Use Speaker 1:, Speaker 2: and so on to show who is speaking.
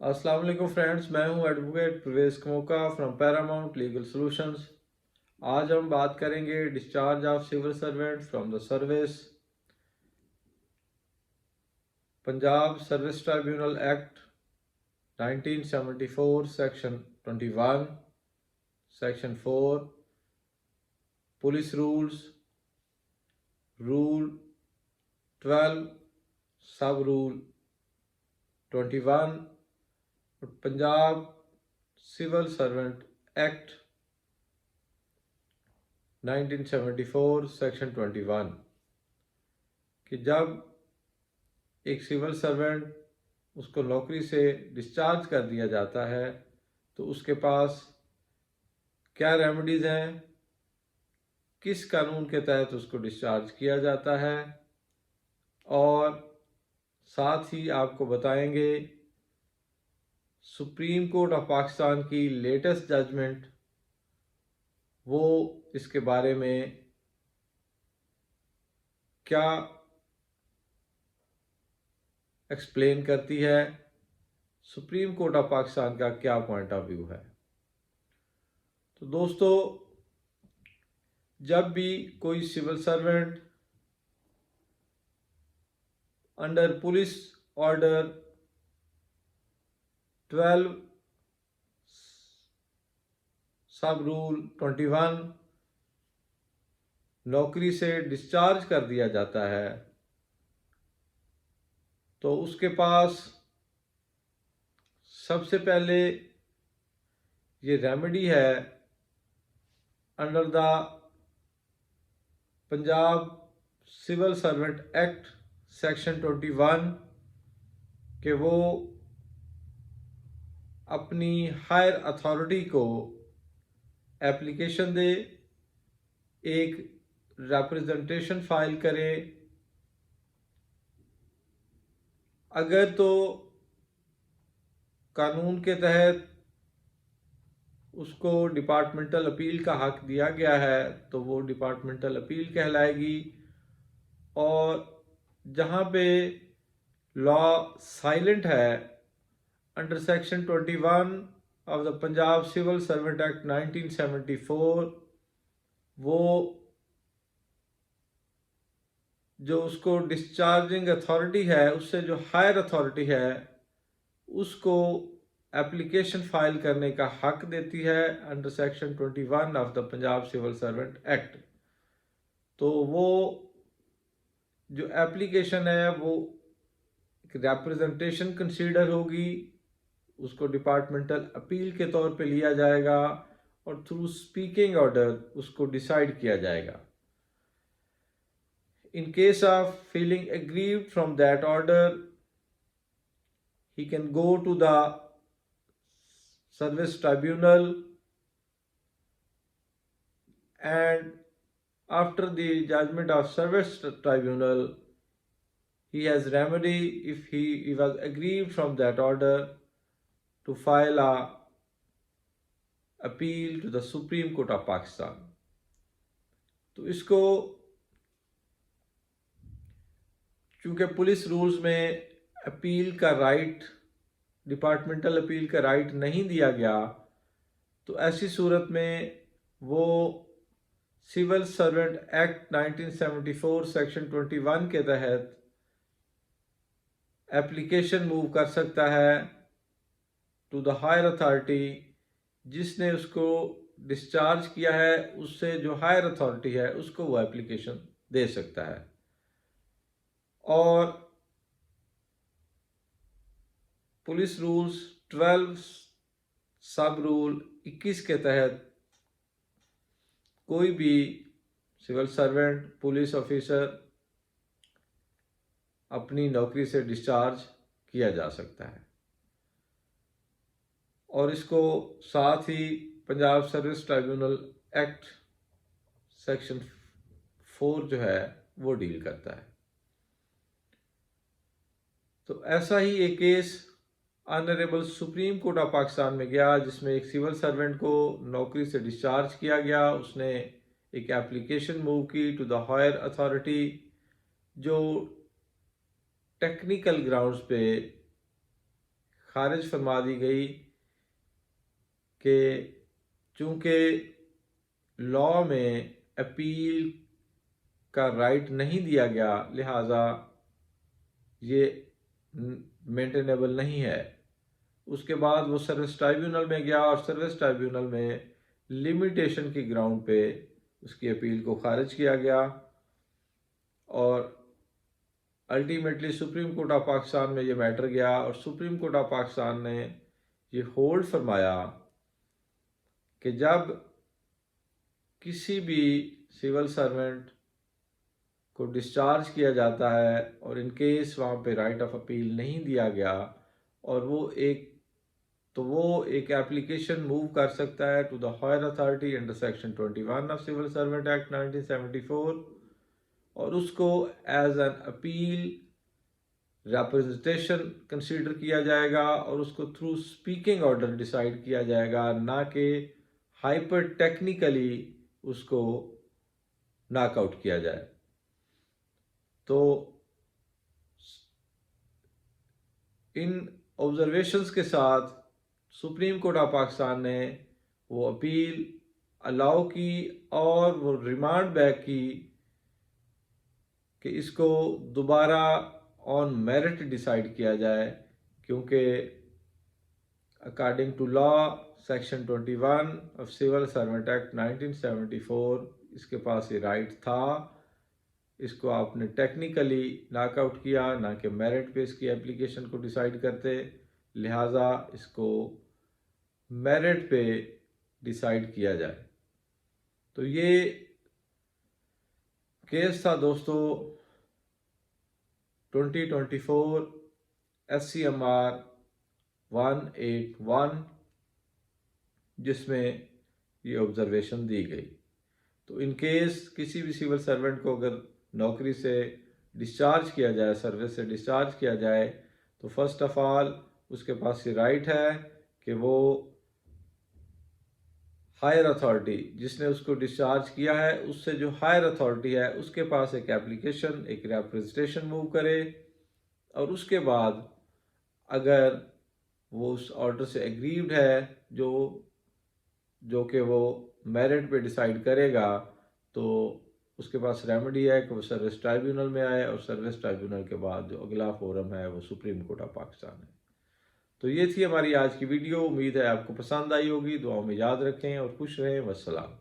Speaker 1: अस्सलाम वालेकुम फ्रेंड्स, मैं हूं advocate Pravesh Kamoka from Paramount Legal Solutions. आज हम बात करेंगे discharge of civil servant from the service, Punjab service tribunal act 1974 section 21, section 4, police rules, rule 12, sub rule 21 और Punjab civil servant act 1974 section 21 कि जब एक सिविल सर्वेंट उसको नौकरी से डिस्चार्ज कर दिया जाता है तो उसके पास क्या रेमेडीज़ हैं, किस कानून के तहत उसको डिस्चार्ज किया जाता है, और साथ ही आपको बताएंगे सुप्रीम कोर्ट ऑफ पाकिस्तान की लेटेस्ट जजमेंट, वो इसके बारे में क्या एक्सप्लेन करती है, सुप्रीम कोर्ट ऑफ पाकिस्तान का क्या पॉइंट ऑफ व्यू है। तो दोस्तों, जब भी कोई civil servant under police order 12 sub rule 21 नौकरी से डिस्चार्ज कर दिया जाता है तो उसके पास सबसे पहले ये रेमेडी है under the Punjab civil servant act section 21 कि वो अपनी हायर अथॉरिटी को एप्लीकेशन दे, एक रिप्रेजेंटेशन फाइल करे। अगर तो कानून के तहत उसको डिपार्टमेंटल अपील का हक दिया गया है तो वो डिपार्टमेंटल अपील कहलाएगी, और जहाँ पे लॉ साइलेंट है under section 21 of the Punjab civil servant act 1974, वो जो उसको डिस्चार्जिंग अथॉरिटी है उससे जो हायर अथॉरिटी है उसको एप्लीकेशन फाइल करने का हक देती है under section 21 of the Punjab civil servant act. तो वो जो एप्लीकेशन है वो एक रिप्रेजेंटेशन कंसीडर होगी, उसको डिपार्टमेंटल अपील के तौर पे लिया जाएगा और थ्रू स्पीकिंग ऑर्डर उसको डिसाइड किया जाएगा। In case of feeling aggrieved from that order, he can go to the service tribunal, and after the judgment of service tribunal, he has remedy if he was aggrieved from that order to file a appeal to the Supreme Court of Pakistan. तो इसको चूँकि police rules में appeal का right, departmental appeal का right नहीं दिया गया, तो ऐसी सूरत में वो सिविल सर्वेंट एक्ट 1974 सेक्शन 21 के तहत एप्लीकेशन मूव कर सकता है टू द हायर अथॉरिटी, जिसने उसको डिस्चार्ज किया है उससे जो हायर अथॉरिटी है उसको वो एप्लीकेशन दे सकता है। और पुलिस रूल्स 12 सब रूल 21 के तहत कोई भी सिविल सर्वेंट, पुलिस ऑफिसर अपनी नौकरी से डिस्चार्ज किया जा सकता है। और इसको साथ ही Punjab service tribunal act section 4 जो है वो डील करता है। तो ऐसा ही एक case honourable supreme court of Pakistan में गया जिसमें एक सिविल सर्वेंट को नौकरी से डिस्चार्ज किया गया। उसने एक एप्लीकेशन मूव की टू द हायर अथॉरिटी जो टेक्निकल ग्राउंड्स पे खारिज फरमा दी गई कि चूँकि लॉ में अपील का राइट नहीं दिया गया, लिहाजा ये मेंटेनेबल नहीं है। उसके बाद वो सर्विस ट्राइब्यूनल में गया और सर्विस ट्राइब्यूनल में लिमिटेशन की ग्राउंड पे उसकी अपील को खारिज किया गया और ultimately supreme court of Pakistan में ये मैटर गया और सुप्रीम कोर्ट ऑफ पाकिस्तान ने ये होल्ड फरमाया कि जब किसी भी सिविल सर्वेंट को डिस्चार्ज किया जाता है और इन केस वहाँ पे राइट ऑफ अपील नहीं दिया गया और वो एक एप्लीकेशन मूव कर सकता है to the higher authority under section 21 of civil servant act 1974 और उसको as an appeal representation consider किया जाएगा और उसको थ्रू स्पीकिंग ऑर्डर डिसाइड किया जाएगा, ना कि हाइपर टेक्निकली उसको नॉकआउट किया जाए। तो इन ऑब्जर्वेशंस के साथ सुप्रीम कोर्ट ऑफ पाकिस्तान ने वो अपील अलाउ की और वो रिमांड बैक की कि इसको दोबारा ऑन मेरिट डिसाइड किया जाए, क्योंकि according to law section 21 of civil servant act 1974 इसके पास ये राइट था। इसको आपने टेक्निकली नॉकआउट किया, ना कि मेरिट पे इसकी एप्लीकेशन को डिसाइड करते, लिहाजा इसको मेरिट पे डिसाइड किया जाए। तो ये केस था दोस्तों 2024 SCMR 181 जिसमें ये ऑब्जर्वेशन दी गई। तो इन केस किसी भी सिविल सर्वेंट को अगर नौकरी से डिस्चार्ज किया जाए, सर्विस से डिस्चार्ज किया जाए, तो फर्स्ट ऑफ ऑल उसके पास ये राइट है कि वो हायर अथॉरिटी जिसने उसको डिस्चार्ज किया है उससे जो हायर अथॉरिटी है उसके पास एक एप्लीकेशन, एक रिप्रेजेंटेशन मूव करे और उसके बाद अगर वो उस ऑर्डर से एग्रीव्ड है जो कि वो मेरिट पे डिसाइड करेगा, तो उसके पास रेमेडी है कि वो सर्विस ट्राइब्यूनल में आए और सर्विस ट्राइब्यूनल के बाद जो अगला फोरम है वो सुप्रीम कोर्ट ऑफ पाकिस्तान है। तो ये थी हमारी आज की वीडियो। उम्मीद है आपको पसंद आई होगी। दुआओं में याद रखें और खुश रहें। वस्सलाम।